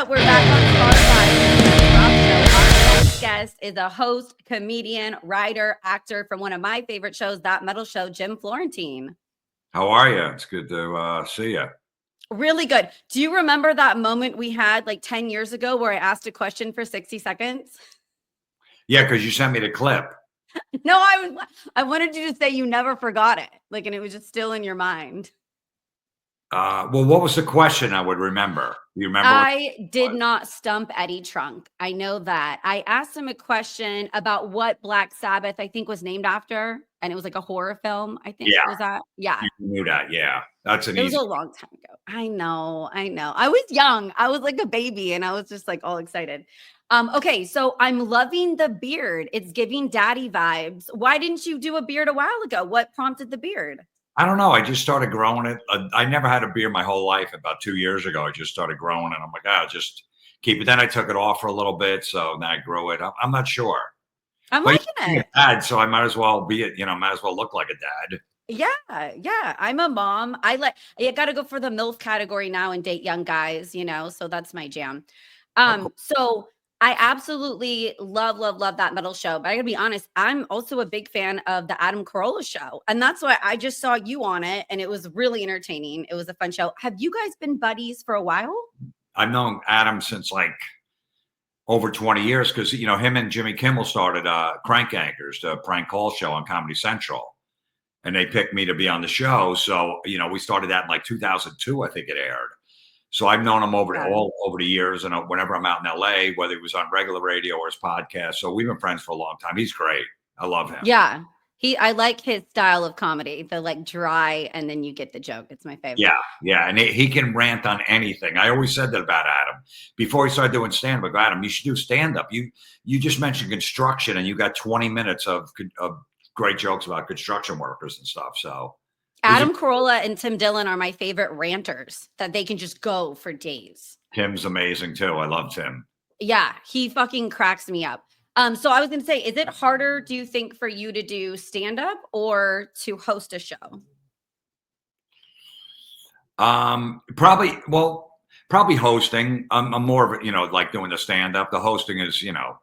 We're back on Spotify. Stefs Rock Show. Our next guest is a host, comedian, writer, actor from one of my favorite shows, That Metal Show, Jim Florentine. How are you? It's good to see you. Really good. Do you remember that moment we had like 10 years ago where I asked a question for 60 seconds? Yeah, because you sent me the clip. No, I wanted you to say you never forgot it. Like, and it was just still in your mind. Well, what was the question I would remember? You remember? I did not stump Eddie Trunk. I know that. I asked him a question about what Black Sabbath, I think, was named after. And it was like a horror film, I think. Yeah. Was that? Yeah. You knew that. Yeah. That's an It easy. was a long time ago. I know. I was young. I was like a baby and I was just like all excited. Okay, so I'm loving the beard. It's giving daddy vibes. Why didn't you do a beard a while ago? What prompted the beard? I don't know. I just started growing it. I never had a beard my whole life. About 2 years ago, I just started growing it. I'm like, I'll just keep it. Then I took it off for a little bit. So then I grew it. I'm not sure. I'm But liking it. a dad, so I might as well be it. Might as well look like a dad. Yeah. I'm a mom. I got to go for the MILF category now and date young guys, so that's my jam. Cool. So I absolutely love That Metal Show. But I gotta be honest, I'm also a big fan of the Adam Carolla show. And that's why I just saw you on it and it was really entertaining. It was a fun show. Have you guys been buddies for a while? I've known Adam since like over 20 years because, him and Jimmy Kimmel started Crank Anchors, the prank call show on Comedy Central. And they picked me to be on the show. So, we started that in like 2002, I think it aired. So I've known him all over the years. And whenever I'm out in LA, whether he was on regular radio or his podcast. So we've been friends for a long time. He's great. I love him. Yeah. I like his style of comedy, the like dry, and then you get the joke. It's my favorite. Yeah. And he can rant on anything. I always said that about Adam. Before he started doing stand-up, I go, Adam, you should do stand-up. You just mentioned construction and you got 20 minutes of great jokes about construction workers and stuff. So Adam Carolla and Tim Dillon are my favorite ranters that they can just go for days. Tim's amazing too. I love Tim. Yeah, he fucking cracks me up. So I was going to say, is it harder, do you think, for you to do stand-up or to host a show? Probably hosting. I'm more of a, like doing the stand-up. The hosting is, you got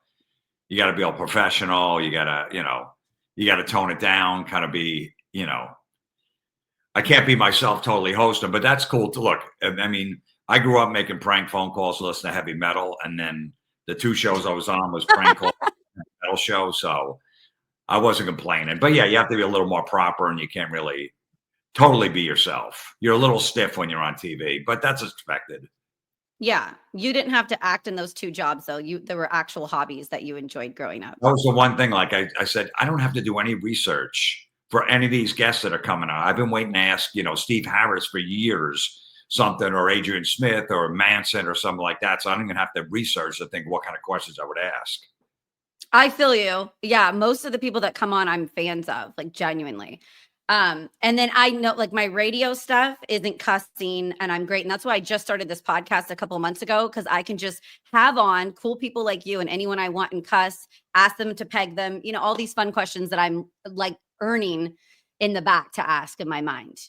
to be all professional. You got to tone it down, kind of be, I can't be myself totally hosting, but that's cool to look. I mean, I grew up making prank phone calls, listening to heavy metal. And then the 2 shows I was on was prank call metal show. So I wasn't complaining, but yeah, you have to be a little more proper and you can't really totally be yourself. You're a little stiff when you're on TV, but that's expected. Yeah. You didn't have to act in those 2 jobs though. There were actual hobbies that you enjoyed growing up. That was the one thing. Like I said, I don't have to do any research for any of these guests that are coming out. I've been waiting to ask, Steve Harris for years, something, or Adrian Smith or Manson or something like that. So I don't even have to research to think what kind of questions I would ask. I feel you. Yeah. Most of the people that come on, I'm fans of, like genuinely. And then I know like my radio stuff isn't cussing and I'm great. And that's why I just started this podcast a couple of months ago. Cause I can just have on cool people like you and anyone I want and cuss, ask them to peg them, all these fun questions that I'm like earning in the back to ask in my mind,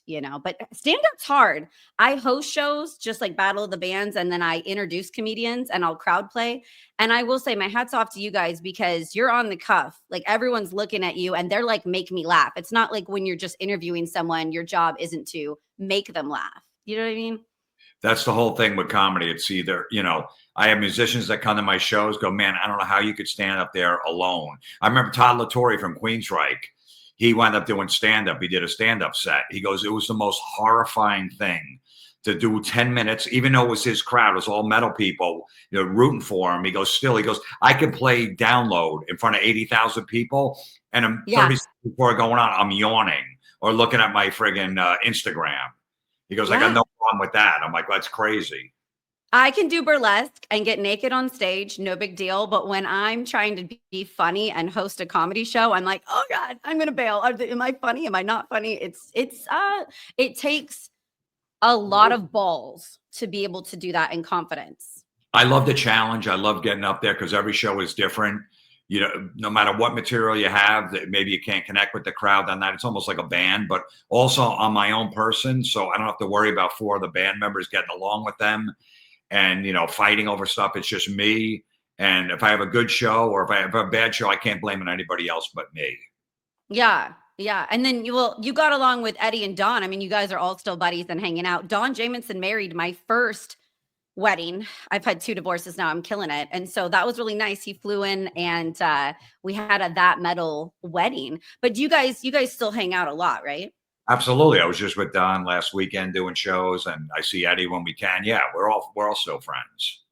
but stand-up's hard. I host shows just like Battle of the Bands. And then I introduce comedians and I'll crowd play. And I will say my hat's off to you guys because you're on the cuff. Like everyone's looking at you and they're like, make me laugh. It's not like when you're just interviewing someone, your job isn't to make them laugh. You know what I mean? That's the whole thing with comedy. It's either, I have musicians that come to my shows go, man, I don't know how you could stand up there alone. I remember Todd LaTorre from Queensryche. He wound up doing stand-up. He did a stand-up set. He goes, it was the most horrifying thing to do 10 minutes, even though it was his crowd. It was all metal people, rooting for him. He goes, I could play Download in front of 80,000 people. And I'm 30 seconds before going on, I'm yawning or looking at my friggin' Instagram. He goes, I got no problem with that. I'm like, well, that's crazy. I can do burlesque and get naked on stage, no big deal. But when I'm trying to be funny and host a comedy show, I'm like, oh God, I'm gonna bail. Am I funny? Am I not funny? It takes a lot of balls to be able to do that in confidence. I love the challenge. I love getting up there because every show is different. No matter what material you have, that maybe you can't connect with the crowd on that. It's almost like a band, but also I'm my own person. So I don't have to worry about 4 of the band members getting along with them. and, fighting over stuff. It's just me. And if I have a good show or if I have a bad show, I can't blame it on anybody else but me. Yeah. Yeah. And then you got along with Eddie and Dawn. I mean, you guys are all still buddies and hanging out. Dawn Jamison married my first wedding. I've had 2 divorces now. I'm killing it. And so that was really nice. He flew in and we had that metal wedding. But you guys still hang out a lot, right? Absolutely. I was just with Don last weekend doing shows, and I see Eddie when we can. Yeah, we're all still friends.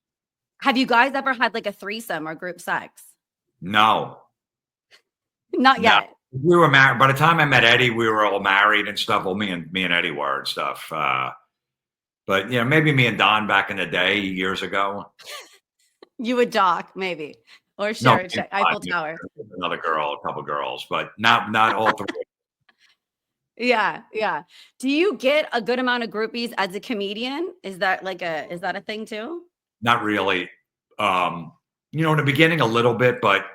Have you guys ever had like a threesome or group sex? No. Not yet. We were married. By the time I met Eddie, we were all married and stuff. Well, me and Eddie were and stuff. But maybe me and Don back in the day, years ago. You would dock, maybe. Or share Eiffel Tower. Another girl, a couple girls, but not all 3. Yeah, yeah. Do you get a good amount of groupies as a comedian? Is that a thing too? Not really. In the beginning a little bit, but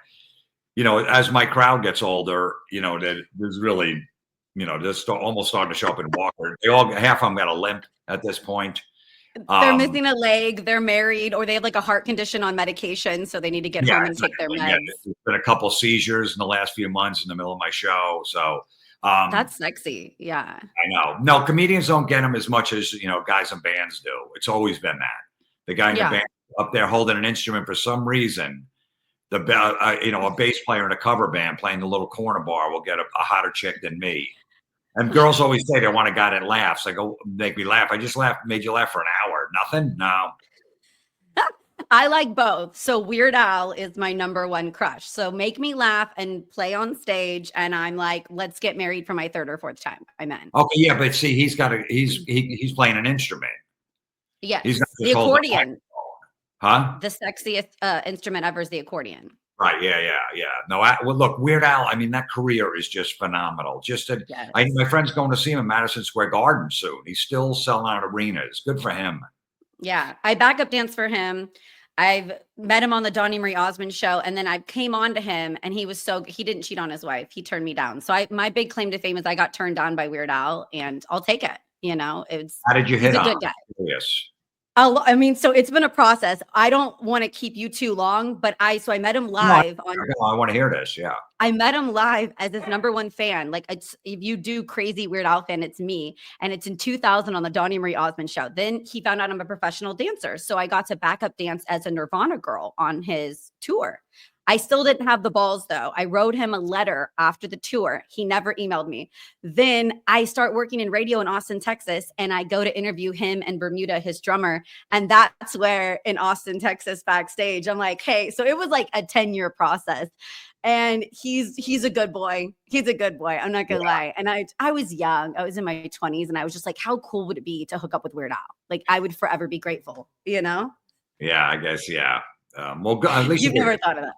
as my crowd gets older, there's really, they're almost starting to show up in walker. Half of them got a limp at this point. They're missing a leg, they're married, or they have like a heart condition on medication, so they need to get home and take their meds. Yeah, there's been a couple seizures in the last few months in the middle of my show. So that's sexy. Yeah. I know. No, comedians don't get them as much as, guys in bands do. It's always been that. The guy in the band up there holding an instrument for some reason, a bass player in a cover band playing the little corner bar will get a hotter chick than me. And girls always say they want a guy that laughs. I go, make me laugh. I just made you laugh for an hour. Nothing? No. I like both. So Weird Al is my number 1 crush. So make me laugh and play on stage. And I'm like, let's get married for my 3rd or 4th time. I'm in. Okay. Yeah. But see, he's he's playing an instrument. Yes. He's the accordion. Huh? The sexiest instrument ever is the accordion. Right. Yeah. No, look, Weird Al, I mean, that career is just phenomenal. My friend's going to see him in Madison Square Garden soon. He's still selling out arenas. Good for him. Yeah. I backup dance for him. I've met him on the Donnie Marie Osmond show, and then I came on to him, and he didn't cheat on his wife. He turned me down. So my big claim to fame is I got turned on by Weird Al, and I'll take it. How did you hit on? He's a good guy. Yes. I mean, so it's been a process. I don't want to keep you too long, but I met him live I want to hear this. Yeah. I met him live as his number 1 fan. Like, if you do crazy Weird Al fan, it's me. And it's in 2000 on the Donnie Marie Osmond show. Then he found out I'm a professional dancer. So I got to backup dance as a Nirvana girl on his tour. I still didn't have the balls, though. I wrote him a letter after the tour. He never emailed me. Then I start working in radio in Austin, Texas, and I go to interview him and Bermuda, his drummer. And that's where in Austin, Texas, backstage, I'm like, hey, so it was like a 10-year process. And he's a good boy. He's a good boy. I'm not going to lie. And I was young. I was in my 20s, and I was just like, how cool would it be to hook up with Weird Al? Like, I would forever be grateful, Yeah, I guess, yeah. Well, at least you've never thought of that.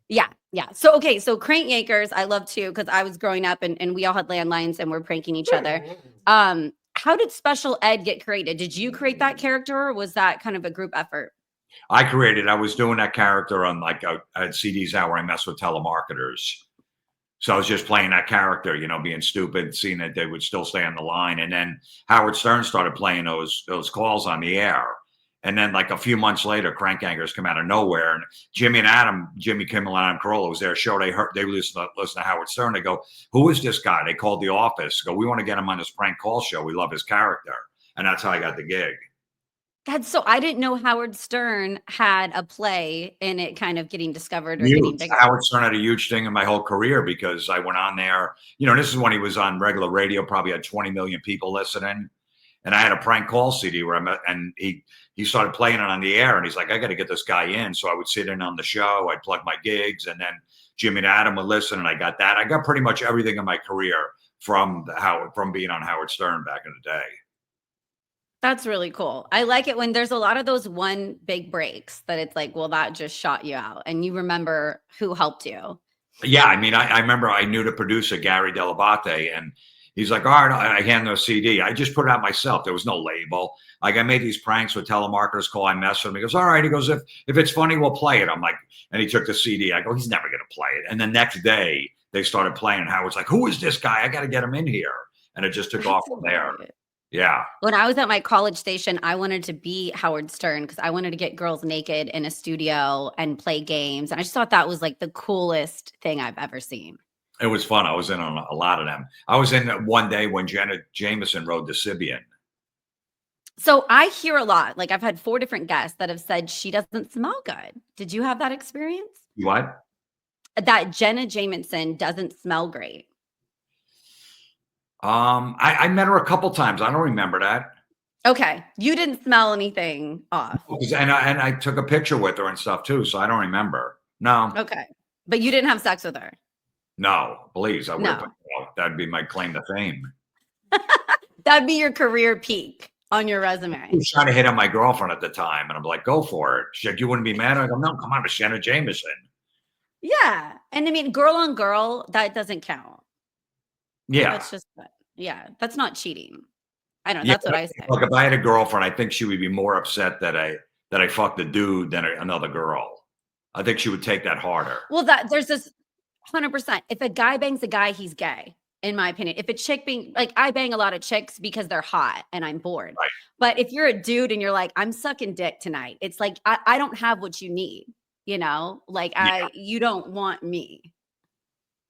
Yeah. So Crank Yankers, I love too, because I was growing up and we all had landlines and we're pranking each other. How did Special Ed get created? Did you create that character, or was that kind of a group effort? I was doing that character on I had CDs out where I mess with telemarketers. So I was just playing that character, being stupid, seeing that they would still stay on the line. And then Howard Stern started playing those calls on the air. And then like a few months later, Crank Yankers come out of nowhere. And Jimmy Kimmel and Adam Carolla was their show. They listen to Howard Stern. They go, who is this guy? They called the office. Go, we want to get him on this prank call show. We love his character. And that's how I got the gig. I didn't know Howard Stern had a play in it kind of getting discovered or getting bigger. Howard Stern had a huge thing in my whole career because I went on there. This is when he was on regular radio, probably had 20 million people listening. And I had a prank call CD where I met, and he started playing it on the air, and he's like, I got to get this guy in. So I would sit in on the show. I'd plug my gigs, and then Jimmy and Adam would listen, and I got that. I got pretty much everything in my career from being on Howard Stern back in the day. That's really cool. I like it when there's a lot of those one big breaks that it's like, well, that just shot you out, and you remember who helped you. Yeah, I mean, I remember I knew the producer, Gary Delabate, and he's like, all right, I hand him a CD. I just put it out myself. There was no label. Like, I made these pranks with telemarketers call. I mess with him. He goes, all right. He goes, if it's funny, we'll play it. I'm like, and he took the CD. I go, he's never going to play it. And the next day they started playing. And Howard's like, who is this guy? I got to get him in here. And it just took off from there. Yeah. When I was at my college station, I wanted to be Howard Stern because I wanted to get girls naked in a studio and play games. And I just thought that was like the coolest thing I've ever seen. It was fun. I was in on a lot of them. I was in one day when Janet Jameson rode the Sibian. So I hear a lot, like I've had 4 different guests that have said she doesn't smell good. Did you have that experience? What? That Jenna Jameson doesn't smell great. I met her a couple times. I don't remember that. Okay. You didn't smell anything off. And I took a picture with her and stuff too, so I don't remember. No. Okay. But you didn't have sex with her. No, please. I would. No. That'd be my claim to fame. That'd be your career peak on your resume. I was trying to hit on my girlfriend at the time, and I'm like, "Go for it." She's like, "You wouldn't be mad?" I go, "No, come on, it's Jenna Jameson." Yeah. And I mean, girl on girl, that doesn't count. Yeah. That's just, yeah, that's not cheating. I don't know. That's what I say. Look, if I had a girlfriend, I think she would be more upset that I fucked a dude than another girl. I think she would take that harder. Well, there's this 100%. If a guy bangs a guy, he's gay, in my opinion. If a chick like I bang a lot of chicks because they're hot and I'm bored. Right. But if you're a dude and you're like, I'm sucking dick tonight, it's like I don't have what you need, you know? Like you don't want me.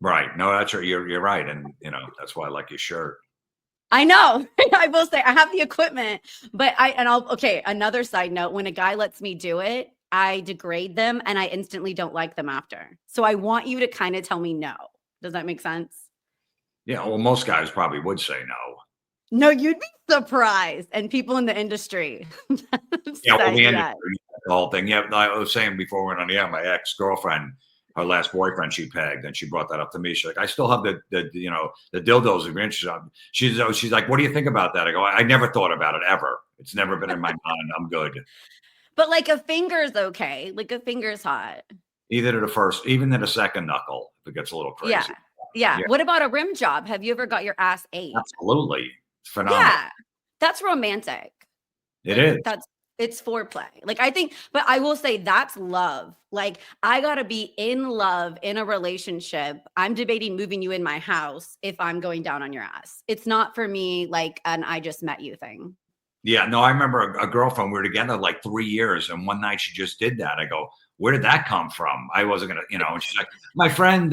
Right. No, that's right. You're right. And that's why I like your shirt. I know. I will say I have the equipment, but okay, another side note, when a guy lets me do it, I degrade them and I instantly don't like them after. So I want you to kind of tell me no. Does that make sense? Yeah, well, most guys probably would say no. No, you'd be surprised. And people in the industry. Yeah, well, the whole thing. Yeah, I was saying before we went on the air, my ex-girlfriend, her last boyfriend she pegged, and she brought that up to me. She's like, I still have the dildos if you're interested. She's like, what do you think about that? I go, I never thought about it ever. It's never been in my mind. I'm good. But like a finger's okay. Like a finger's hot. Either to the first, even to the second knuckle, if it gets a little crazy. Yeah. What about a rim job? Have you ever got your ass ate? Absolutely. It's phenomenal. Yeah. That's romantic. It is. It's foreplay. Like I think, but I will say that's love. Like I gotta be in love in a relationship. I'm debating moving you in my house if I'm going down on your ass. It's not for me like an I just met you thing. Yeah, no, I remember a girlfriend, we were together like 3 years, and one night she just did that. I go, where did that come from? I wasn't going to, and she's like, my friend,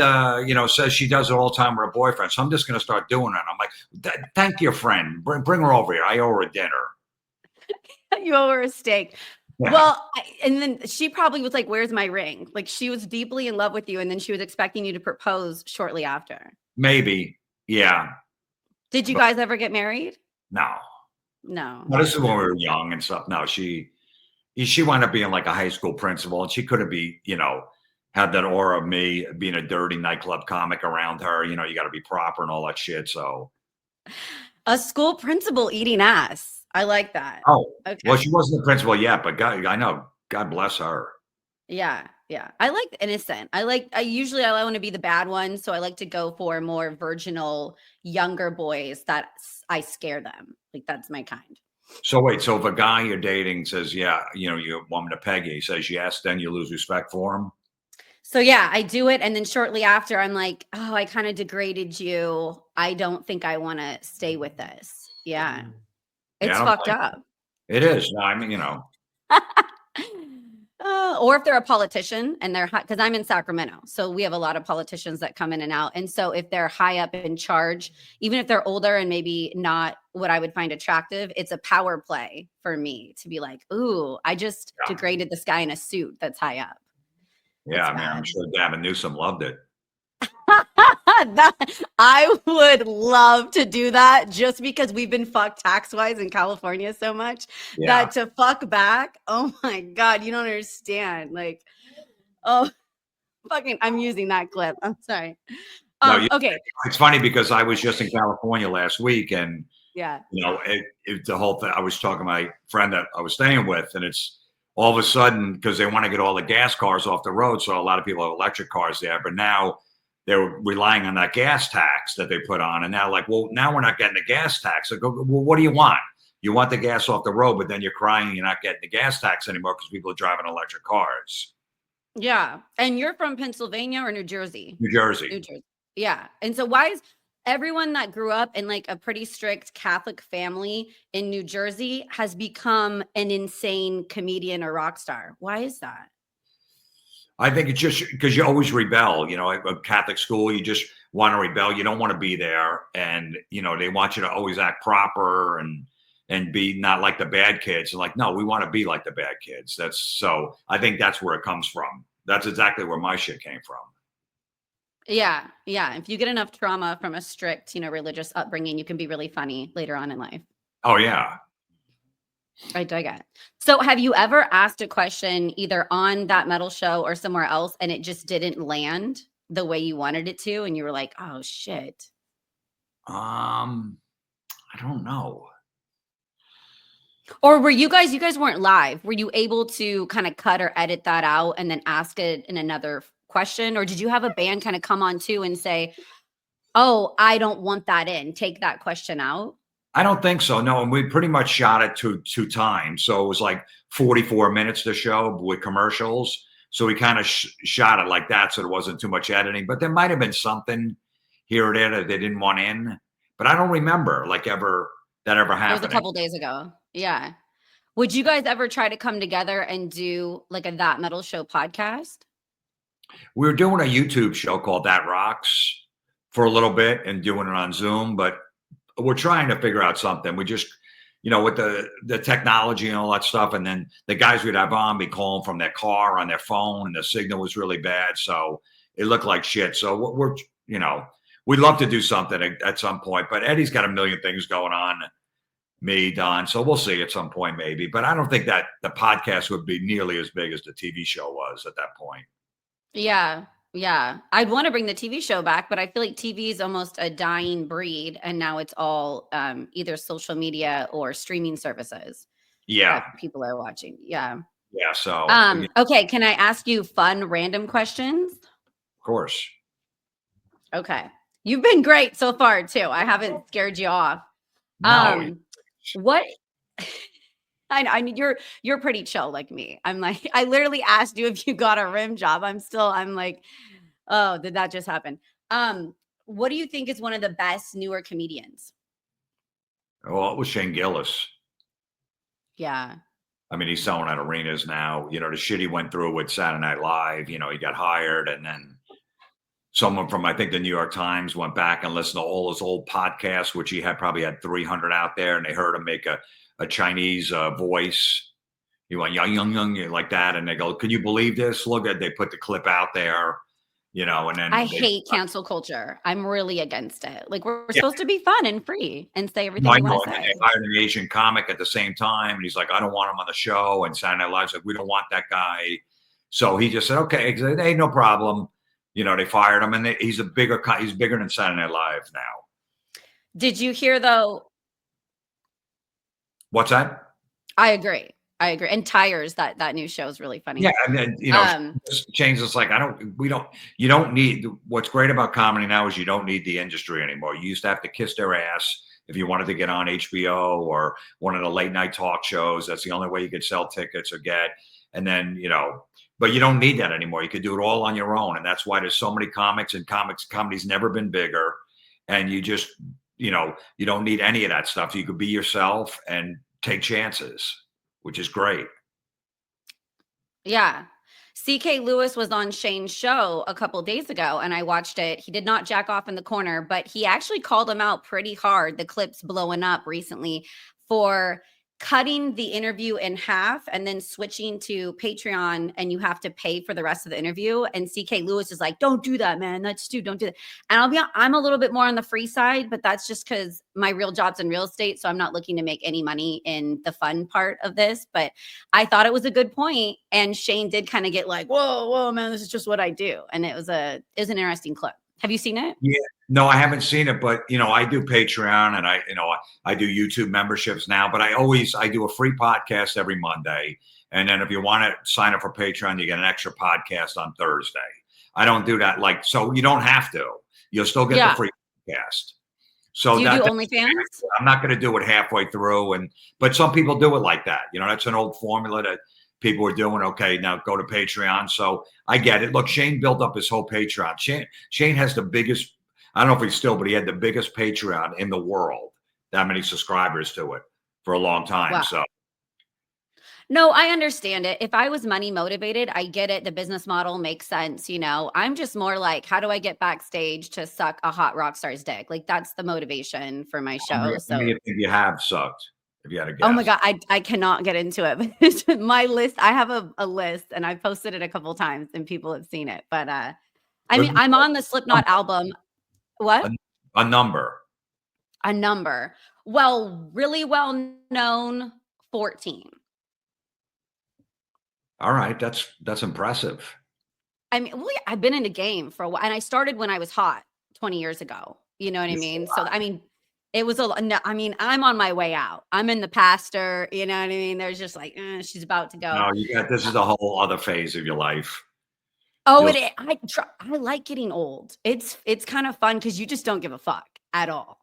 says she does it all the time with her boyfriend, so I'm just going to start doing it. I'm like, thank your friend. Bring her over here. I owe her a dinner. You owe her a steak. Yeah. Well, and then she probably was like, where's my ring? Like she was deeply in love with you, and then she was expecting you to propose shortly after. Maybe. Yeah. Did you guys ever get married? No. No. Well, this is when we were young and stuff. No, she wound up being like a high school principal, and she could have had that aura of me being a dirty nightclub comic around her. You got to be proper and all that shit. So a school principal eating ass. I like that. Oh, okay. Well, she wasn't the principal yet, but I know. God bless her. Yeah. Yeah. I like innocent. I want to be the bad one. So I like to go for more virginal, younger boys that I scare them. Like that's my kind. So wait, so if a guy you're dating says, yeah, you want me to peg you, he says yes, then you lose respect for him? So yeah, I do it. And then shortly after I'm like, oh, I kind of degraded you. I don't think I want to stay with this. Yeah. It's fucked up. It is. No, I mean, or if they're a politician and they're high, because I'm in Sacramento. So we have a lot of politicians that come in and out. And so if they're high up in charge, even if they're older and maybe not what I would find attractive, it's a power play for me to be like, ooh, I just degraded this guy in a suit that's high up. Yeah, I mean, I'm sure Gavin Newsom loved it. I would love to do that just because we've been fucked tax-wise in California so much that to fuck back, oh my God, you don't understand. Like, oh, fucking, I'm using that clip. I'm sorry. Okay. It's funny because I was just in California last week and, the whole thing, I was talking to my friend that I was staying with, and it's all of a sudden, because they want to get all the gas cars off the road. So a lot of people have electric cars there, but now they're relying on that gas tax that they put on. And now like, well, now we're not getting the gas tax. I go, well, what do you want? You want the gas off the road, but then you're crying you're not getting the gas tax anymore because people are driving electric cars. Yeah. And you're from Pennsylvania or New Jersey? New Jersey. New Jersey. Yeah. And so why is everyone that grew up in like a pretty strict Catholic family in New Jersey has become an insane comedian or rock star. Why is that? I think it's just because you always rebel, at a Catholic school, you just want to rebel. You don't want to be there. And, they want you to always act proper and be not like the bad kids. And like, no, we want to be like the bad kids. So I think that's where it comes from. That's exactly where my shit came from. Yeah. Yeah. If you get enough trauma from a strict, religious upbringing, you can be really funny later on in life. Oh, yeah. I dig it. So have you ever asked a question either on that metal show or somewhere else and it just didn't land the way you wanted it to? And you were like, oh shit. I don't know. Or were you guys weren't live. Were you able to kind of cut or edit that out and then ask it in another question? Or did you have a band kind of come on too and say, oh, I don't want that in, take that question out? I don't think so. No, and we pretty much shot it two times. So it was like 44 minutes to show with commercials. So we kind of shot it like that. So there wasn't too much editing, but there might have been something here or there that they didn't want in, but I don't remember like that ever happening. It was a couple days ago. Yeah. Would you guys ever try to come together and do like a That Metal Show podcast? We were doing a YouTube show called That Rocks for a little bit and doing it on Zoom, but we're trying to figure out something. We just, with the technology and all that stuff. And then the guys we'd have on be calling from their car on their phone and the signal was really bad. So it looked like shit. So we're we'd love to do something at some point, but Eddie's got a million things going on, me, Don. So we'll see at some point maybe, but I don't think that the podcast would be nearly as big as the TV show was at that point. Yeah. Yeah. I'd want to bring the TV show back, but I feel like TV is almost a dying breed. And now it's all either social media or streaming services. Yeah. People are watching. Yeah. Yeah. So, okay. Can I ask you fun, random questions? Of course. Okay. You've been great so far too. I haven't scared you off. No. What? I mean, you're pretty chill like me. I'm like, I literally asked you if you got a rim job. I'm like, oh, did that just happen? What do you think is one of the best newer comedians? Well, it was Shane Gillis. Yeah. I mean, he's selling out arenas now. The shit he went through with Saturday Night Live, he got hired and then someone from, I think, the New York Times went back and listened to all his old podcasts, which he probably had 300 out there, and they heard him make a Chinese voice. He went, young, like that. And they go, can you believe this? Look at, they put the clip out there, and then I hate cancel culture. I'm really against it. Like we're supposed to be fun and free and say everything we want to say. They hired an Asian comic at the same time. And he's like, I don't want him on the show. And Saturday Night Live's like, we don't want that guy. So he just said, okay, hey, no problem. They fired him and he's bigger than Saturday Night Live now. Did you hear though? What's that? I agree. And Tires, that new show is really funny. Yeah. And then, Shane's just like, you don't need, what's great about comedy now is you don't need the industry anymore. You used to have to kiss their ass if you wanted to get on HBO or one of the late night talk shows. That's the only way you could sell tickets or get. And then, but you don't need that anymore. You could do it all on your own. And that's why there's so many comics and comedy's never been bigger. And you just, you don't need any of that stuff. You could be yourself and take chances, which is great. Yeah. CK Lewis was on Shane's show a couple of days ago and I watched it. He did not jack off in the corner, but he actually called him out pretty hard. The clip's blowing up recently for cutting the interview in half and then switching to Patreon and you have to pay for the rest of the interview. And CK Lewis is like, don't do that, man. That's stupid. Don't do that. And I'm a little bit more on the free side, but that's just because my real job's in real estate. So I'm not looking to make any money in the fun part of this, but I thought it was a good point. And Shane did kind of get like, whoa, man, this is just what I do. And it was an interesting clip. Have you seen it? Yeah. No, I haven't seen it, but I do Patreon and I do YouTube memberships now, but I do a free podcast every Monday. And then if you want to sign up for Patreon, you get an extra podcast on Thursday. I don't do that. So you don't have to, you'll still get the free podcast. So do you do OnlyFans? I'm not going to do it halfway through. But some people do it like that. That's an old formula that people are doing. Okay, now go to Patreon. So I get it. Look, Shane built up his whole Patreon. Shane has the biggest, I don't know if he's still, but he had the biggest Patreon in the world. That many subscribers to it for a long time. Wow. So No, I understand it. If I was money motivated, I get it. The business model makes sense. I'm just more like, how do I get backstage to suck a hot rock star's dick? Like that's the motivation for my how show. many So, do you think you have sucked? If you had a oh my guess. God, I cannot get into it. But my list, I have a list and I posted it a couple times and people have seen it. But I mean, I'm on the Slipknot album. What? A number. A number. Well, really well known 14. All right, that's impressive. I mean, well, yeah, I've been in the game for a while, and I started when I was hot 20 years ago. You know what I mean? So, I mean, it was no, I mean, I'm on my way out. I'm in the pastor. You know what I mean? There's just like, she's about to go. No, this is a whole other phase of your life. Oh, You'll, I like getting old. It's kind of fun because you just don't give a fuck at all.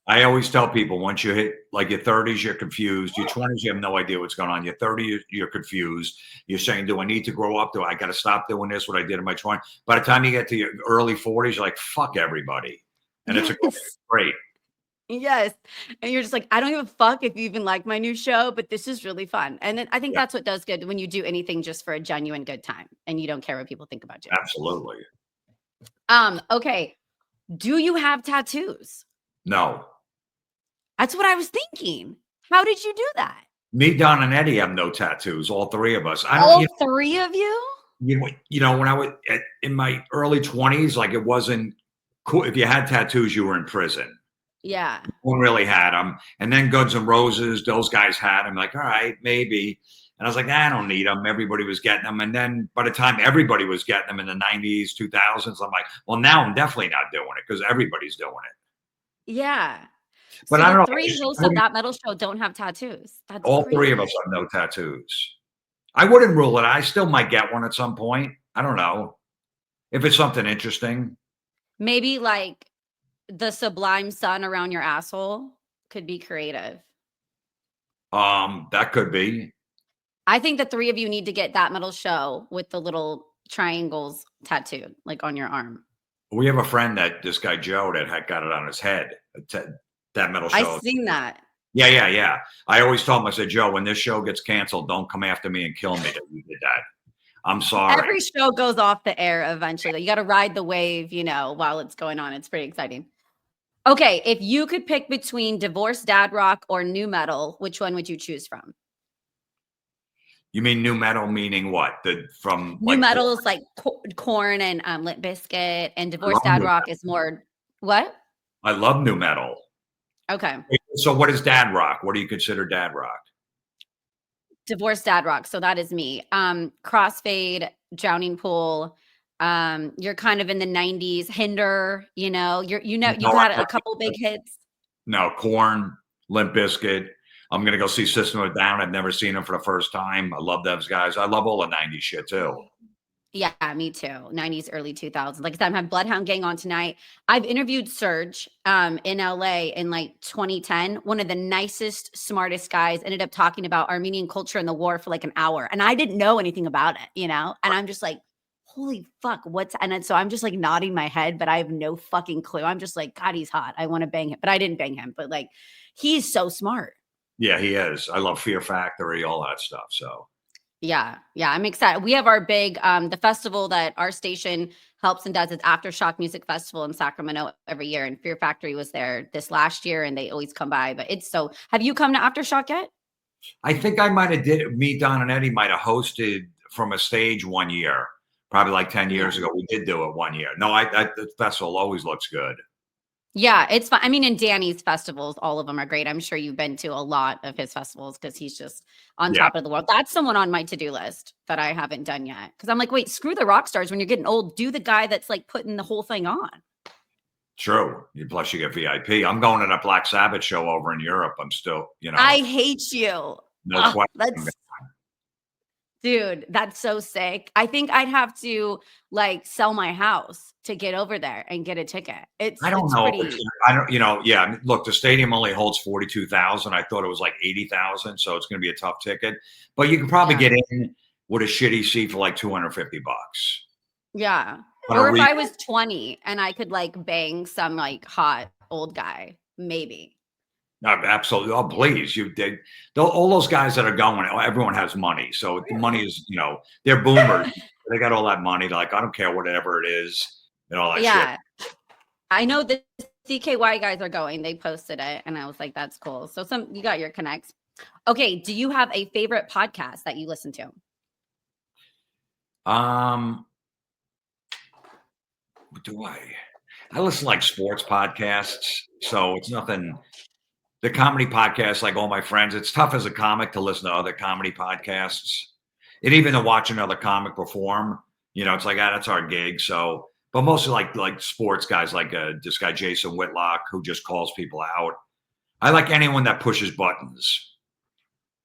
I always tell people once you hit like your 30s, you're confused. Your 20s, you have no idea what's going on. Your 30s, you're confused. You're saying, do I need to grow up? Do I got to stop doing this? What I did in my 20s? By the time you get to your early 40s, you're like, fuck everybody. And Yes. it's great. Yes. And you're just like, I don't give a fuck if you even like my new show, but this is really fun. And then I think that's what does good when you do anything just for a genuine good time and you don't care what people think about you. Absolutely. Okay. Do you have tattoos? No. That's what I was thinking. How did you do that? Me, Don, and Eddie have no tattoos. All three of us. All three of you? You know, when I was in my early 20s, like it wasn't cool. If you had tattoos, you were in prison. Yeah. No one really had them. And then Guns N' Roses, those guys had them. Like, all right, maybe. And I was like, I don't need them. Everybody was getting them. And then by the time everybody was getting them in the 90s, 2000s, I'm like, well, now I'm definitely not doing it because everybody's doing it. Yeah. But so I don't know. Three hosts of that metal show don't have tattoos. That's all crazy. three of us have no tattoos. I wouldn't rule it. I still might get one at some point. I don't know. If it's something interesting. Maybe like the sublime sun around your asshole could be creative. That could be. I think the three of you need to get that metal show with the little triangles tattooed, like on your arm. We have a friend this guy Joe that had got it on his head. That metal show. I've seen that. Yeah. I always told him, I said, Joe, when this show gets canceled, don't come after me and kill me that you did that. I'm sorry. Every show goes off the air eventually. You got to ride the wave, while it's going on. It's pretty exciting. Okay, if you could pick between divorced dad rock or new metal, which one would you choose from? You mean new metal meaning what? From new metal is like Korn and Limp Bizkit, and divorced dad rock is more what? I love new metal. Okay. So what is dad rock? What do you consider dad rock? Divorced dad rock. So that is me. Crossfade, Drowning Pool. You're kind of in the 90s. Hinder, you got a couple big hits. No, Korn, Limp Bizkit. I'm gonna go see System of a Down. I've never seen them for the first time. I love those guys. I love all the 90s shit too. Yeah, me too. 90s, early 2000s. Like I said, I have Bloodhound Gang on tonight. I've interviewed Serge in LA in like 2010. One of the nicest, smartest guys, ended up talking about Armenian culture and the war for like an hour. And I didn't know anything about it, And I'm just like, holy fuck, so I'm just like nodding my head, but I have no fucking clue. I'm just like, God, he's hot. I want to bang him. But I didn't bang him. But like, he's so smart. Yeah, he is. I love Fear Factory, all that stuff. So yeah, I'm excited. We have our big the festival that our station helps and does is Aftershock Music Festival in Sacramento every year, and Fear Factory was there this last year, and they always come by. But have you come to Aftershock yet? I think I might have did. Me, Don, and Eddie might have hosted from a stage one year, probably like 10 years ago. We did do it one year. No, the festival always looks good. Yeah, it's fun. I mean, in Danny's festivals, all of them are great. I'm sure you've been to a lot of his festivals because he's just on top of the world. That's someone on my to-do list that I haven't done yet. Because I'm like, wait, screw the rock stars. When you're getting old, do the guy that's like putting the whole thing on. True. Plus you get VIP. I'm going to that Black Sabbath show over in Europe. I'm still, I hate you. No question. Dude, that's so sick. I think I'd have to like sell my house to get over there and get a ticket. I don't know. Yeah. Look, the stadium only holds 42,000. I thought it was like 80,000. So it's going to be a tough ticket, but you can probably get in with a shitty seat for like $250. Yeah. Or if I was 20 and I could like bang some like hot old guy, maybe. Absolutely. Oh, please. All those guys that are going, everyone has money. So the money is, they're boomers. They got all that money. They're like, I don't care whatever it is and all that shit. Yeah. I know the CKY guys are going. They posted it and I was like, that's cool. So you got your connects. Okay. Do you have a favorite podcast that you listen to? Do I listen to like sports podcasts. So it's nothing. The comedy podcasts, like all my friends, it's tough as a comic to listen to other comedy podcasts. And even to watch another comic perform, it's like, that's our gig. So, but mostly like sports guys, like this guy, Jason Whitlock, who just calls people out. I like anyone that pushes buttons.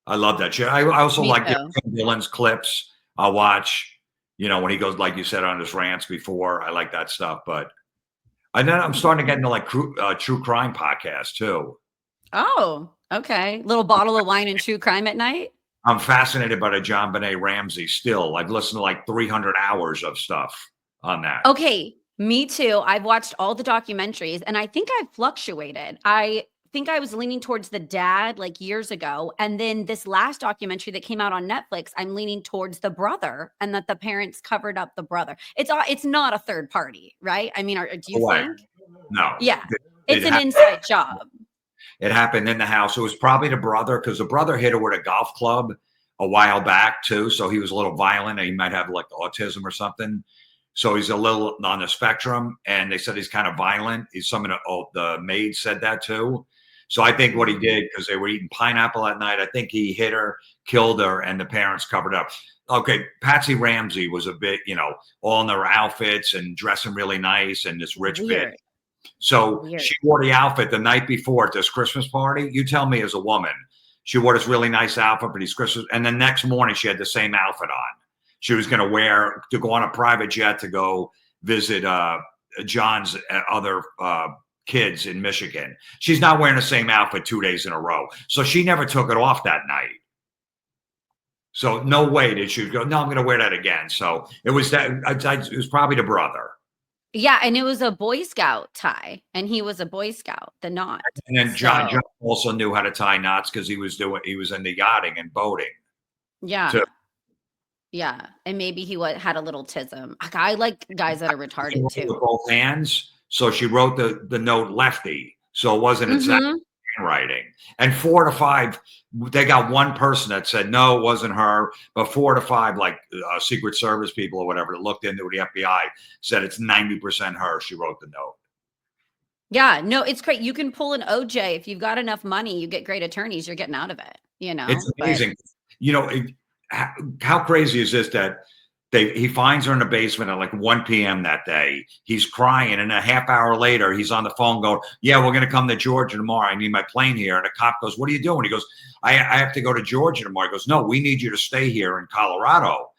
I love that shit. I also like Tim Dillon's clips. I'll watch, when he goes, like you said, on his rants before. I like that stuff. But then I'm starting to get into like true crime podcasts too. Oh, okay. Little bottle of wine and true crime at night. I'm fascinated by the JonBenet Ramsey still. I've listened to like 300 hours of stuff on that. Okay, me too. I've watched all the documentaries and I think I've fluctuated. I think I was leaning towards the dad like years ago. And then this last documentary that came out on Netflix, I'm leaning towards the brother and that the parents covered up the brother. It's not a third party, right? I mean, do you think? No. Yeah, it's an inside job. It happened in the house. It was probably the brother because the brother hit her with a golf club a while back too. So he was a little violent and he might have like autism or something. So he's a little on the spectrum. And they said he's kind of violent. The maid said that too. So I think what he did, because they were eating pineapple at night, I think he hit her, killed her, and the parents covered up. Okay, Patsy Ramsey was a bit, all in their outfits and dressing really nice and this rich bitch. So she wore the outfit the night before at this Christmas party. You tell me as a woman, she wore this really nice outfit for these Christmas. And the next morning she had the same outfit on. She was going to go on a private jet to go visit John's other kids in Michigan. She's not wearing the same outfit 2 days in a row. So she never took it off that night. So no way did she go, no, I'm going to wear that again. So it was it was probably the brother. Yeah, and it was a Boy Scout tie, and he was a Boy Scout, the knot. And then John also knew how to tie knots because he was into yachting and boating. Yeah. Yeah, and maybe he had a little tism. I like guys that are retarded too. With both hands, so she wrote the note lefty, so it wasn't exactly handwriting. And 4 to 5, they got one person that said no, it wasn't her, but 4 to 5, like Secret Service people or whatever, that looked into it, the FBI said it's 90% her. She wrote the note. Yeah, no, it's great. You can pull an OJ if you've got enough money. You get great attorneys. You're getting out of it. It's amazing. How crazy is this that he finds her in the basement at like 1 p.m. that day. He's crying, and a half hour later, he's on the phone going, yeah, we're going to come to Georgia tomorrow. I need my plane here. And the cop goes, what are you doing? He goes, I have to go to Georgia tomorrow. He goes, no, we need you to stay here in Colorado,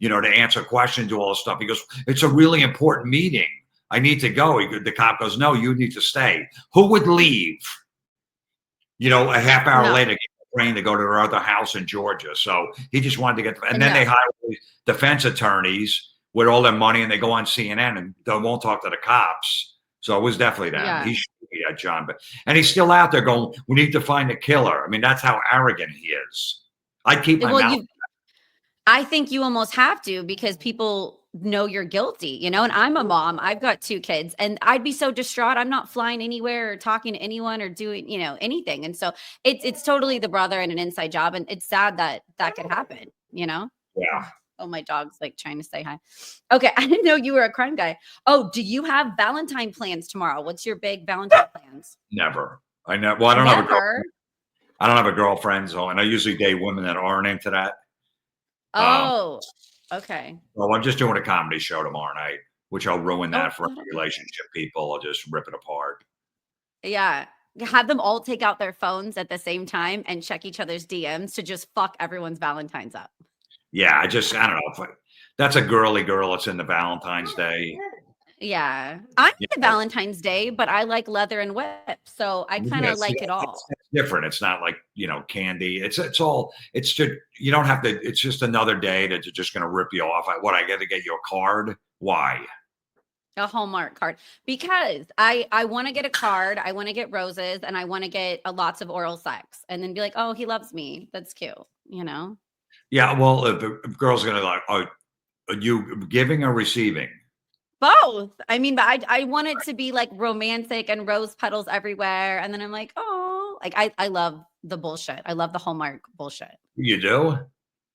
to answer questions, do all this stuff. He goes, it's a really important meeting. I need to go. The cop goes, no, you need to stay. Who would leave, a half hour later, get the train to go to their other house in Georgia? So he just wanted to get, and then they hire defense attorneys with all their money, and they go on CNN and they won't talk to the cops. So it was definitely that. Yeah. He should be at John, and he's still out there going, we need to find a killer. I mean, that's how arrogant he is. I'd keep my mouth. I think you almost have to, because people know you're guilty, and I'm a mom. I've got 2 kids, and I'd be so distraught. I'm not flying anywhere or talking to anyone or doing, anything. And so it's totally the brother and an inside job. And it's sad that could happen, Yeah. Oh, my dog's like trying to say hi. Okay. I didn't know you were a crime guy. Oh, do you have Valentine plans tomorrow? What's your big Valentine plans? Never. I know. Well, I don't have a girlfriend. I don't have a girlfriend. So, and I usually date women that aren't into that. Oh, okay. Well, I'm just doing a comedy show tomorrow night, which I'll ruin that for relationship people. I'll just rip it apart. Yeah. Have them all take out their phones at the same time and check each other's DMs to just fuck everyone's Valentines up. Yeah, I don't know. That's a girly girl. It's in the Valentine's Day. Yeah. I'm into Valentine's Day, but I like leather and whip. So I kind of like it all. It's different. It's not like, candy. It's you don't have to, it's just another day that you're just going to rip you off. I got to get you a card. Why? A Hallmark card, because I want to get a card. I want to get roses, and I want to get lots of oral sex, and then be like, oh, he loves me. That's cute, you know? Yeah, well, if girls are gonna like, are you giving or receiving? Both. I mean, but I want it to be like romantic and rose petals everywhere. And then I'm like, oh, like I love the bullshit. I love the Hallmark bullshit. You do?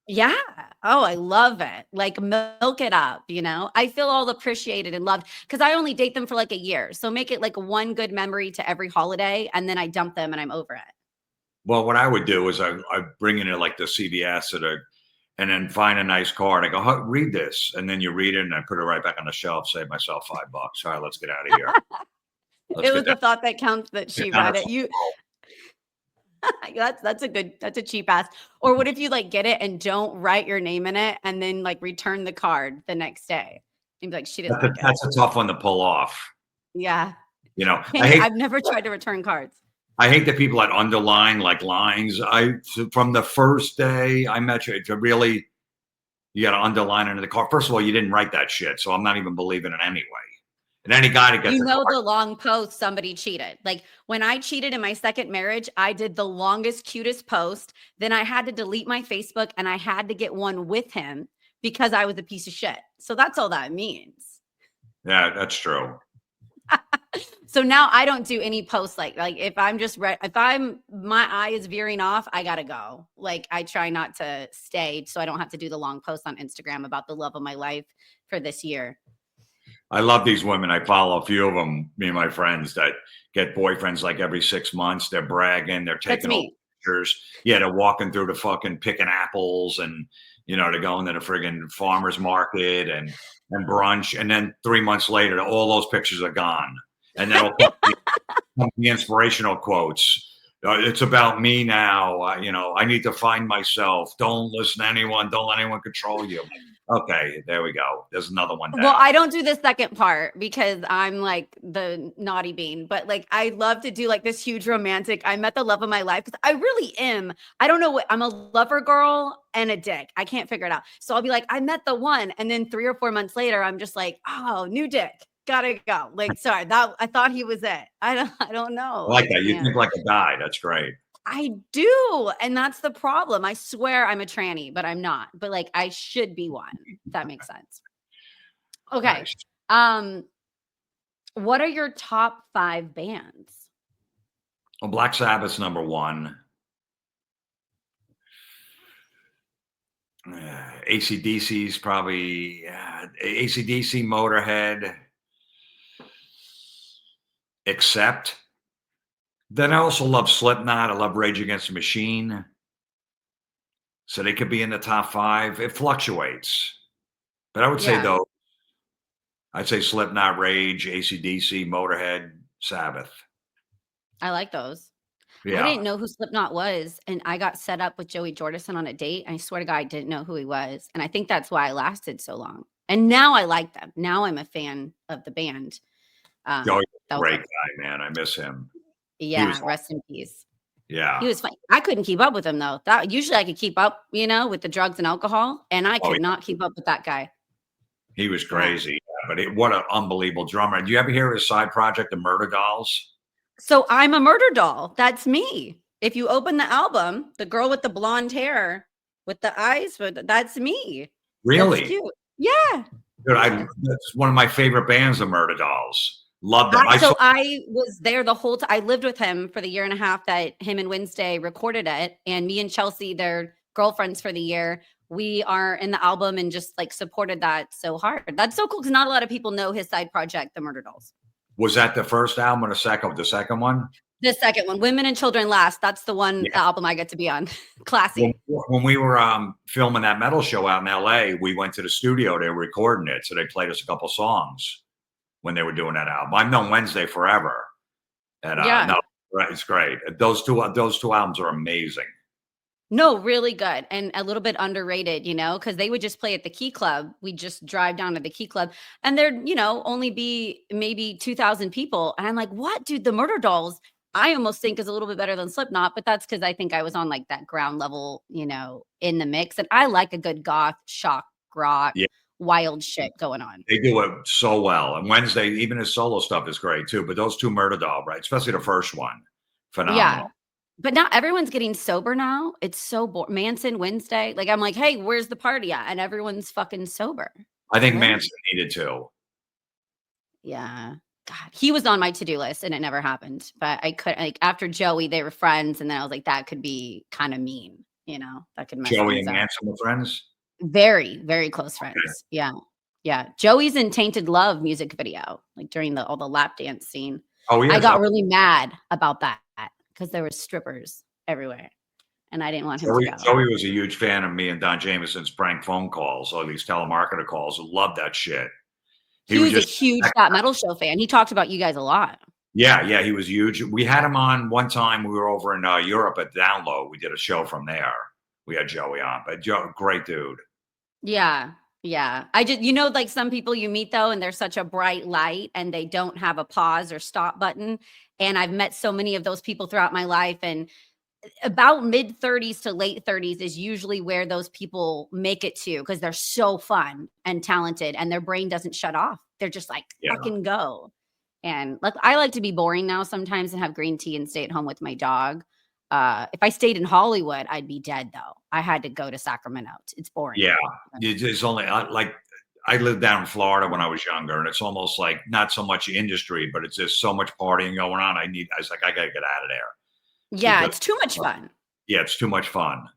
Yeah. Oh, I love it. Like milk it up, you know? I feel all appreciated and loved because I only date them for like a year. So make it like one good memory to every holiday, and then I dump them and I'm over it. Well, what I would do is I bring in like the CVS and then find a nice card. I go, read this, and then you read it, and I put it right back on the shelf. Save myself $5. All right, let's get out of here. It was the thought that counts that she read it. You that's a cheap ass. Or what if you like get it and don't write your name in it and then like return the card the next day? You'd be like, she didn't like it. That's a tough one to pull off. Yeah. You know, I've never tried to return cards. I hate the people that underline like lines. From the first day I met you, to really, you got to underline into the card. First of all, you didn't write that shit, so I'm not even believing it anyway. And any guy that gets the long post, somebody cheated. Like when I cheated in my second marriage, I did the longest, cutest post. Then I had to delete my Facebook, and I had to get one with him because I was a piece of shit. So that's all that means. Yeah, that's true. So now I don't do any posts like if I'm just my eye is veering off, I gotta go. Like I try not to stay so I don't have to do the long post on Instagram about the love of my life for this year. I love these women. I follow a few of them, me and my friends, that get boyfriends like every 6 months. They're bragging. They're taking old pictures. Yeah, they're walking through the fucking picking apples, and they're going to the friggin' farmer's market and brunch. And then 3 months later, all those pictures are gone. And then the inspirational quotes. It's about me now. I need to find myself. Don't listen to anyone. Don't let anyone control you. Okay, there we go. There's another one down. Well, I don't do the second part because I'm like the naughty bean, but like I love to do like this huge romantic. I met the love of my life because I really am. I don't know what I'm, a lover girl and a dick. I can't figure it out. So I'll be like, I met the one, and then 3 or 4 months later, I'm just like, oh, new dick. Gotta go. Like, sorry, I thought he was it. I don't know. I like that. You think like a guy. That's great. I do. And that's the problem. I swear I'm a tranny, but I'm not. But like I should be one. If that makes sense. Okay. Nice. What are your top 5 bands? Well, Black Sabbath's number 1. AC/DC's probably AC/DC, Motorhead. Except then I also love Slipknot. I love Rage Against the Machine. So they could be in the top 5. It fluctuates. But I would say though, I'd say Slipknot, Rage, AC/DC, Motorhead, Sabbath. I like those. Yeah. I didn't know who Slipknot was, and I got set up with Joey Jordison on a date. And I swear to God, I didn't know who he was. And I think that's why I lasted so long. And now I like them. Now I'm a fan of the band. Joey's a great guy, man. I miss him. Yeah, rest in peace. Yeah. He was fine. I couldn't keep up with him though. Usually I could keep up, with the drugs and alcohol, and I could not keep up with that guy. He was crazy. Yeah, but what an unbelievable drummer. Do you ever hear his side project, the Murder Dolls? So I'm a murder doll. That's me. If you open the album, the girl with the blonde hair with the eyes, that's me. Really? That's cute. Yeah. Dude, that's one of my favorite bands, the Murder Dolls. Love them. I was there the whole time. I lived with him for the year and a half that him and Wednesday recorded it. And me and Chelsea, their girlfriends for the year, we are in the album and just like supported that so hard. That's so cool because not a lot of people know his side project, the Murder Dolls. Was that the first album or the second one? The second one, Women and Children Last. That's the one album I get to be on. Classy. When we were filming that metal show out in LA, we went to the studio. They were recording it. So they played us a couple songs when they were doing that album. I've known Wednesday forever. And it's great. Those two albums are amazing. No, really good. And a little bit underrated, because they would just play at the Key Club. We just drive down to the Key Club and there'd, only be maybe 2,000 people. And I'm like, what, dude, the Murder Dolls, I almost think is a little bit better than Slipknot, but that's because I think I was on like that ground level, in the mix. And I like a good goth shock rock, wild shit going on. They do it so well. And Wednesday, even his solo stuff is great too. But those two Murder Dog, right? Especially the first one, phenomenal. Yeah. But now everyone's getting sober now. It's so boring. Manson Wednesday. Like, I'm like, hey, where's the party at? And everyone's fucking sober. I think Manson needed to. Yeah. God, he was on my to-do list and it never happened. But I couldn't, like, after Joey, they were friends. And then I was like, that could be kind of mean, that could mess Joey things and up. Manson were friends? Very, very close friends. Okay. Yeah. Yeah. Joey's in Tainted Love music video, like during all the lap dance scene. Oh, yeah. I got really mad about that because there were strippers everywhere. And I didn't want him to go. Joey was a huge fan of me and Don Jameson's prank phone calls, all these telemarketer calls. Loved that shit. He was a huge That Metal Show fan. He talked about you guys a lot. Yeah, he was huge. We had him on one time. We were over in Europe at Download. We did a show from there. We had Joey on, but great dude. Yeah. I just, like some people you meet though, and they're such a bright light and they don't have a pause or stop button. And I've met so many of those people throughout my life, and about mid 30s to late 30s is usually where those people make it to, because they're so fun and talented and their brain doesn't shut off. They're just like, fucking go. And I like to be boring now sometimes and have green tea and stay at home with my dog. If I stayed in Hollywood, I'd be dead though. I had to go to Sacramento. It's boring. Yeah. It's only I lived down in Florida when I was younger, and it's almost like not so much industry, but it's just so much partying going on. I was like, I got to get out of there. Yeah, it's too much fun. Yeah, it's too much fun.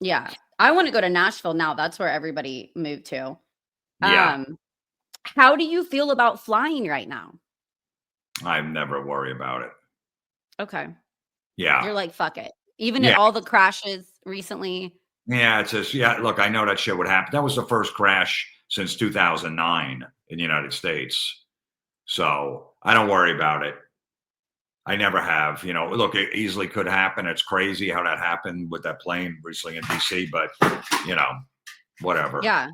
Yeah. I want to go to Nashville now. That's where everybody moved to. Yeah. How do you feel about flying right now? I never worry about it. Okay. Yeah. You're like, fuck it. Even at all the crashes recently. Yeah, it's just, look, I know that shit would happen. That was the first crash since 2009 in the United States. So I don't worry about it. I never have, look, it easily could happen. It's crazy how that happened with that plane recently in DC, but whatever. Yeah.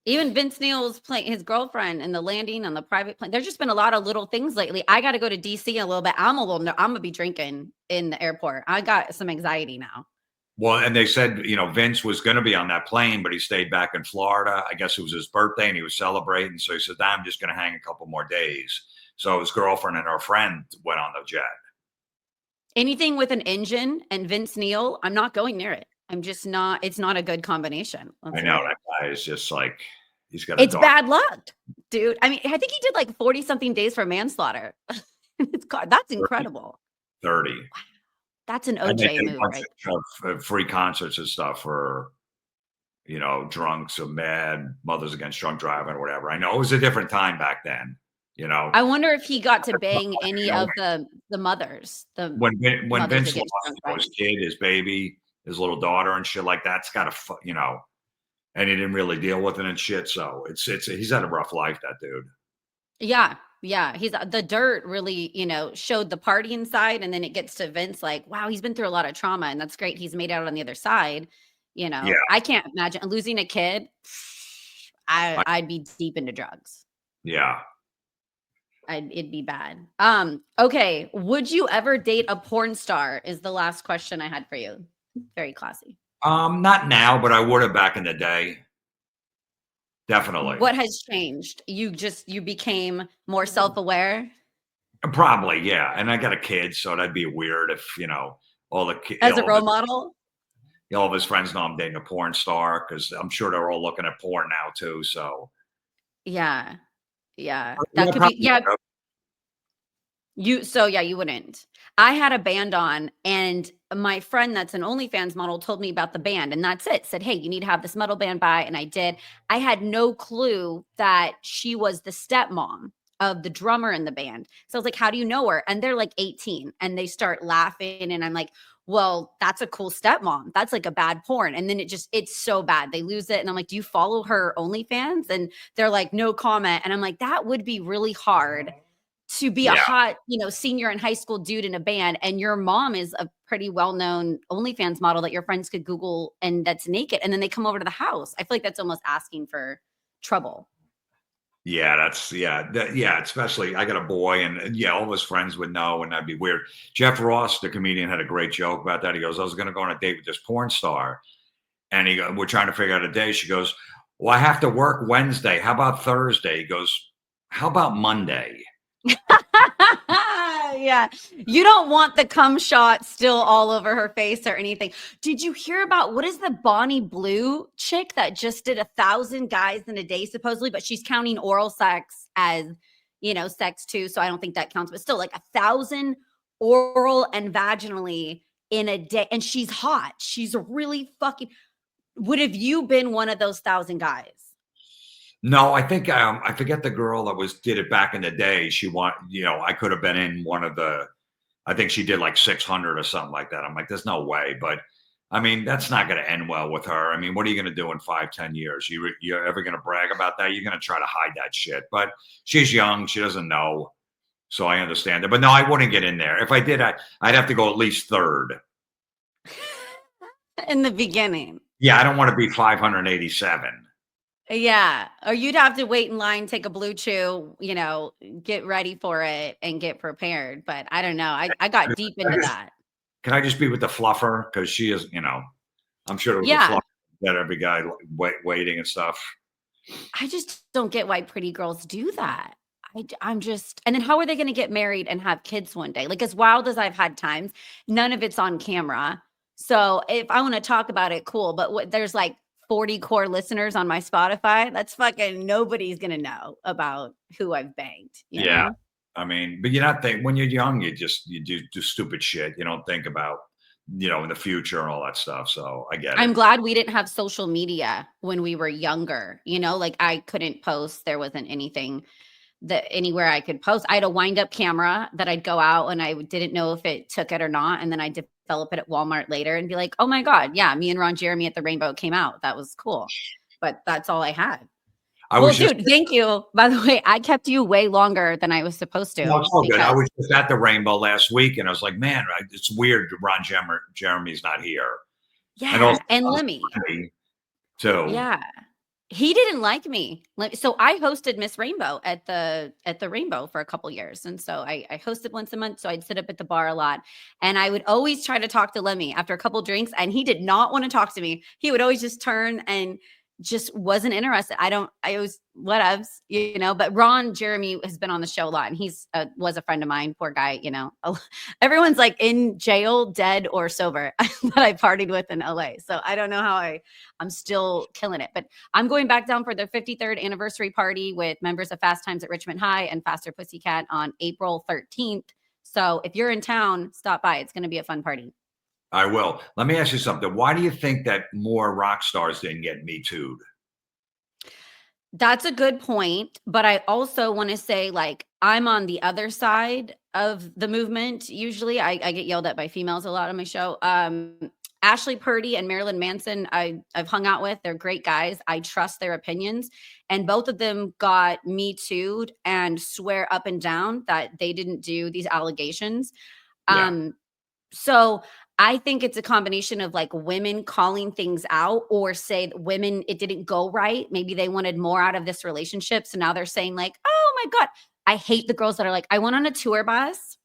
Even Vince Neil's playing his girlfriend and the landing on the private plane. There's just been a lot of little things lately. I got to go to DC a little bit. I'm going to be drinking in the airport. I got some anxiety now. Well, and they said, Vince was going to be on that plane, but he stayed back in Florida. I guess it was his birthday and he was celebrating. So he said, I'm just going to hang a couple more days. So his girlfriend and her friend went on the jet. Anything with an engine and Vince Neil, I'm not going near it. I'm just not, it's not a good combination. I know that guy is just like, he's got it's bad luck, dude. I mean, I think he did like 40 something days for manslaughter. That's incredible. 30. Wow. That's an OJ move, right? Of free concerts and stuff for, drunks or mad mothers against drunk driving or whatever. I know it was a different time back then. I wonder if he got to bang any of the mothers. When Vince lost his kid, his baby, his little daughter and shit like that's got to, and he didn't really deal with it and shit. So he's had a rough life, that dude. Yeah. He's the dirt really, showed the partying side, and then it gets to Vince like, wow, he's been through a lot of trauma, and that's great. He's made out on the other side. I can't imagine losing a kid. I'd be deep into drugs. Yeah. It'd be bad. Okay. Would you ever date a porn star is the last question I had for you. Very classy. Not now, but I would have back in the day. Definitely. What has changed? You became more self-aware? Probably, yeah. And I got a kid, so that'd be weird if, all the kids. As a role model? All of his friends know I'm dating a porn star because I'm sure they're all looking at porn now too. So. Yeah. That could be, yeah. You wouldn't. I had a band on, and my friend that's an OnlyFans model told me about the band, and that's it. Said, hey, you need to have this metal band by, and I did. I had no clue that she was the stepmom of the drummer in the band. So I was like, how do you know her? And they're like 18, and they start laughing, and I'm like, well, that's a cool stepmom. That's like a bad porn. And then it's so bad. They lose it. And I'm like, do you follow her OnlyFans? And they're like, no comment. And I'm like, that would be really hard to be a hot, senior in high school dude in a band. And your mom is a pretty well-known OnlyFans model that your friends could Google and that's naked. And then they come over to the house. I feel like that's almost asking for trouble. Yeah, especially I got a boy and all his friends would know and that'd be weird. Jeff Ross, the comedian, had a great joke about that. He goes, I was going to go on a date with this porn star and we're trying to figure out a day. She goes, Well, I have to work Wednesday. How about Thursday? He goes, how about Monday? Yeah. You don't want the cum shot still all over her face or anything. Did you hear about what is the Bonnie Blue chick that just did 1,000 guys in a day, supposedly, but she's counting oral sex as, sex too. So I don't think that counts, but still like 1,000 oral and vaginally in a day. And she's hot. She's really fucking. Would have you been one of those 1,000 guys? No, I think I forget the girl that did it back in the day. I could have been in one of the. I think she did like 600 or something like that. I'm like, there's no way. But I mean, that's not going to end well with her. I mean, what are you going to do in 5-10 years? You're ever going to brag about that? You're going to try to hide that shit. But she's young. She doesn't know. So I understand it. But no, I wouldn't get in there. If I did, I'd have to go at least third. In the beginning. Yeah, I don't want to be 587. Yeah. Or you'd have to wait in line, take a blue chew, get ready for it and get prepared. But I don't know. I got deep into that. Can I just be with the fluffer? Because she is, I'm sure it was a fluffer that every guy waiting and stuff. I just don't get why pretty girls do that. I'm just, and then how are they going to get married and have kids one day? Like, as wild as I've had times, none of it's on camera. So if I want to talk about it, cool. But there's like 40 core listeners on my Spotify. That's fucking nobody's going to know about who I've banged. You know? I mean, but you're not when you're young, you do stupid shit. You don't think about, in the future and all that stuff. So I get it. I'm glad we didn't have social media when we were younger. Like I couldn't post. There wasn't anything anywhere I could post. I had a wind up camera that I'd go out and I didn't know if it took it or not. And then I'd develop it at Walmart later and be like, oh my God, yeah, me and Ron Jeremy at the Rainbow came out. That was cool. But that's all I had. Dude, thank you. By the way, I kept you way longer than I was supposed to. No, it's all good. I was just at the Rainbow last week and I was like, man, it's weird Ron Jeremy's not here. Yeah, and Lemmy too. Yeah. He didn't like me. So I hosted Miss Rainbow at the Rainbow for a couple years. And so I hosted once a month. So I'd sit up at the bar a lot. And I would always try to talk to Lemmy after a couple drinks. And he did not want to talk to me. He would always just turn and just wasn't interested. I was whatevs, but Ron Jeremy has been on the show a lot and he's was a friend of mine, poor guy, everyone's like in jail, dead or sober that I partied with in LA. So I don't know how I'm still killing it, but I'm going back down for their 53rd anniversary party with members of Fast Times at Richmond High and Faster Pussycat on April 13th. So if you're in town, stop by. It's going to be a fun party. I will. Let me ask you something. Why do you think that more rock stars didn't get Me Too'd? That's a good point. But I also want to say, like, I'm on the other side of the movement. Usually I get yelled at by females a lot on my show. Ashley Purdy and Marilyn Manson, I've hung out with. They're great guys. I trust their opinions. And both of them got Me Too'd and swear up and down that they didn't do these allegations. Yeah. So I think it's a combination of like women calling things out or say that women, it didn't go right. Maybe they wanted more out of this relationship. So now they're saying like, oh my God, I hate the girls that are like, I went on a tour bus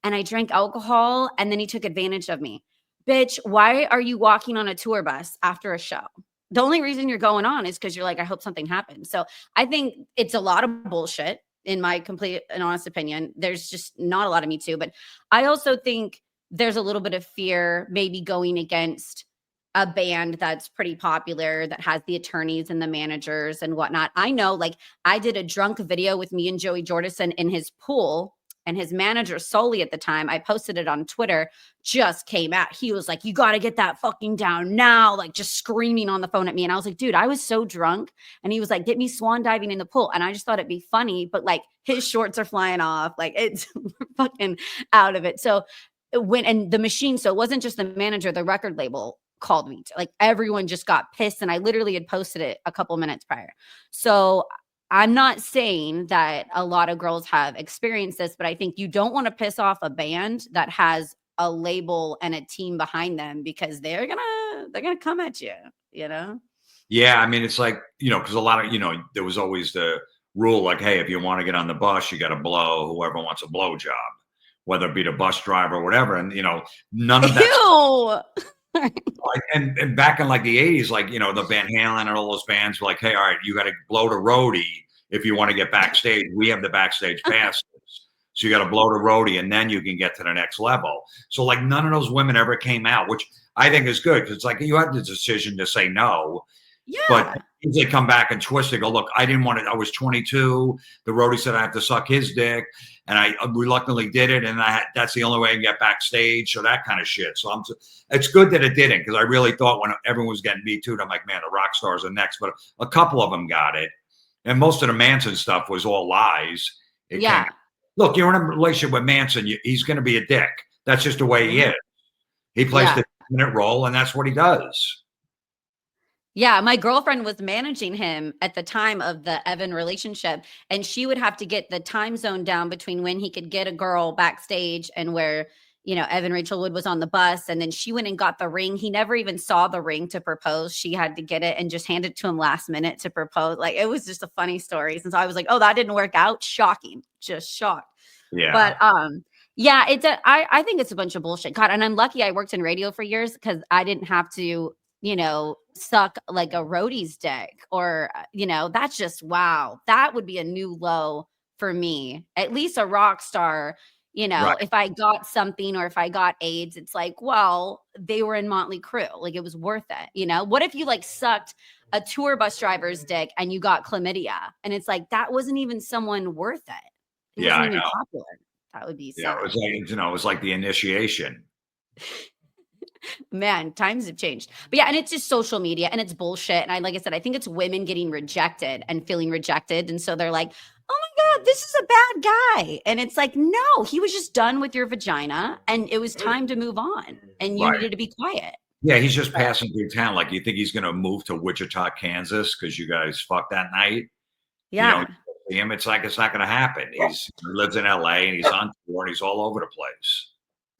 and I drank alcohol and then he took advantage of me. Bitch, why are you walking on a tour bus after a show? The only reason you're going on is because you're like, I hope something happens. So I think it's a lot of bullshit in my complete and honest opinion. There's just not a lot of Me Too. But I also think there's a little bit of fear maybe going against a band that's pretty popular, that has the attorneys and the managers and whatnot. I know, like, I did a drunk video with me and Joey Jordison in his pool, and his manager, Soli, at the time, I posted it on Twitter, just came out. He was like, you got to get that fucking down now, like just screaming on the phone at me. And I was like, dude, I was so drunk. And he was like, get me swan diving in the pool. And I just thought it'd be funny, but like his shorts are flying off. Like it's fucking out of it. So and the machine, so it wasn't just the manager, the record label called me like everyone just got pissed. And I literally had posted it a couple minutes prior. So I'm not saying that a lot of girls have experienced this, but I think you don't want to piss off a band that has a label and a team behind them because they're gonna come at you, Yeah, I mean, it's like, because a lot of, there was always the rule like, hey, if you want to get on the bus, you got to blow whoever wants a blow job, whether it be the bus driver or whatever. And, none of that. Ew. And back in like the 80s, like, you know, the Van Halen and all those bands were like, hey, all right, you got to blow the roadie if you want to get backstage. We have the backstage passes. So you got to blow the roadie and then you can get to the next level. So like none of those women ever came out, which I think is good because it's like you had the decision to say no. But Yeah. they come back and twist it. Go, look, I didn't want it. I was 22. The roadie said I have to suck his dick, and I reluctantly did it. And that's the only way I can get backstage. So that kind of shit. So it's good that it didn't because I really thought when everyone was getting Me Too'd, I'm like, man, the rock stars are next. But a couple of them got it, and most of the Manson stuff was all lies. Yeah. Look, you're in a relationship with Manson. He's going to be a dick. That's just the way he is. He plays the dominant role, and that's what he does. Yeah, my girlfriend was managing him at the time of the Evan relationship, and she would have to get the time zone down between when he could get a girl backstage and where, you know, Evan Rachel Wood was on the bus, and then she went and got the ring. He never even saw the ring to propose. She had to get it and just hand it to him last minute to propose. Like, it was just a funny story. Since I was like, oh, that didn't work out. Shocking. Just shocked. Yeah. But yeah, I think it's a bunch of bullshit. God, and I'm lucky I worked in radio for years because I didn't have to, you know, suck like a roadie's dick or, you know, that's just, wow. That would be a new low for me. At least a rock star, you know, Right. if I got something or if I got AIDS, it's like, well, they were in Motley Crue. Like it was worth it. You know, what if you like sucked a tour bus driver's dick and you got chlamydia? And it's like, that wasn't even someone worth it. It Yeah, wasn't I even know. popular. That would be Yeah, sad. it was like, you know, it was like the initiation. Man, times have changed. But yeah, and it's just social media and it's bullshit. And like I said, I think it's women getting rejected and feeling rejected. And so they're like, oh my God, this is a bad guy. And it's like, no, he was just done with your vagina and it was time to move on. And you Right. needed to be quiet. Yeah, he's just passing through town. Like, you think he's going to move to Wichita, Kansas because you guys fucked that night? Yeah. You know, see him, it's like it's not going to happen. He lives in LA and he's on tour and he's all over the place.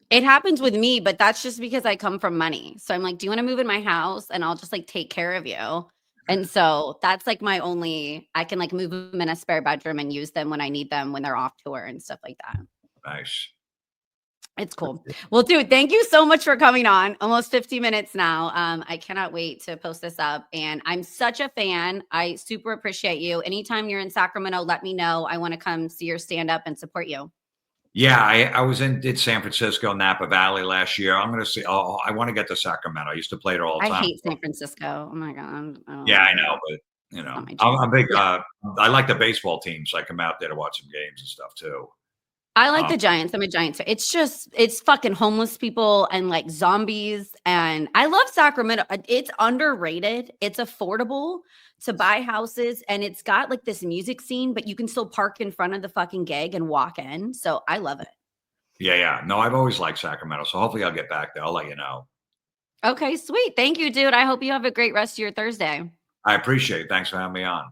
It happens with me, but that's just because I come from money. So I'm like, do you want to move in my house? And I'll just like take care of you. And so that's like my only, I can like move them in a spare bedroom and use them when I need them when they're off tour and stuff like that. Nice. It's cool. Well, dude, thank you so much for coming on. Almost 50 minutes now. I cannot wait to post this up. And I'm such a fan. I super appreciate you. Anytime you're in Sacramento, let me know. I want to come see your stand-up and support you. Yeah, I did San Francisco, Napa Valley last year. I'm going to see. Oh, I want to get to Sacramento. I used to play there all the I time. hate San Francisco. Oh my God. Yeah, I know, but you know, I'm big. Yeah. I like the baseball teams. So I come out there to watch some games and stuff too. I like the Giants. I'm a Giants fan. It's fucking homeless people and like zombies. And I love Sacramento. It's underrated. It's affordable to buy houses. And it's got like this music scene, but you can still park in front of the fucking gig and walk in. So I love it. Yeah. No, I've always liked Sacramento. So hopefully I'll get back there. I'll let you know. Okay, sweet. Thank you, dude. I hope you have a great rest of your Thursday. I appreciate it. Thanks for having me on.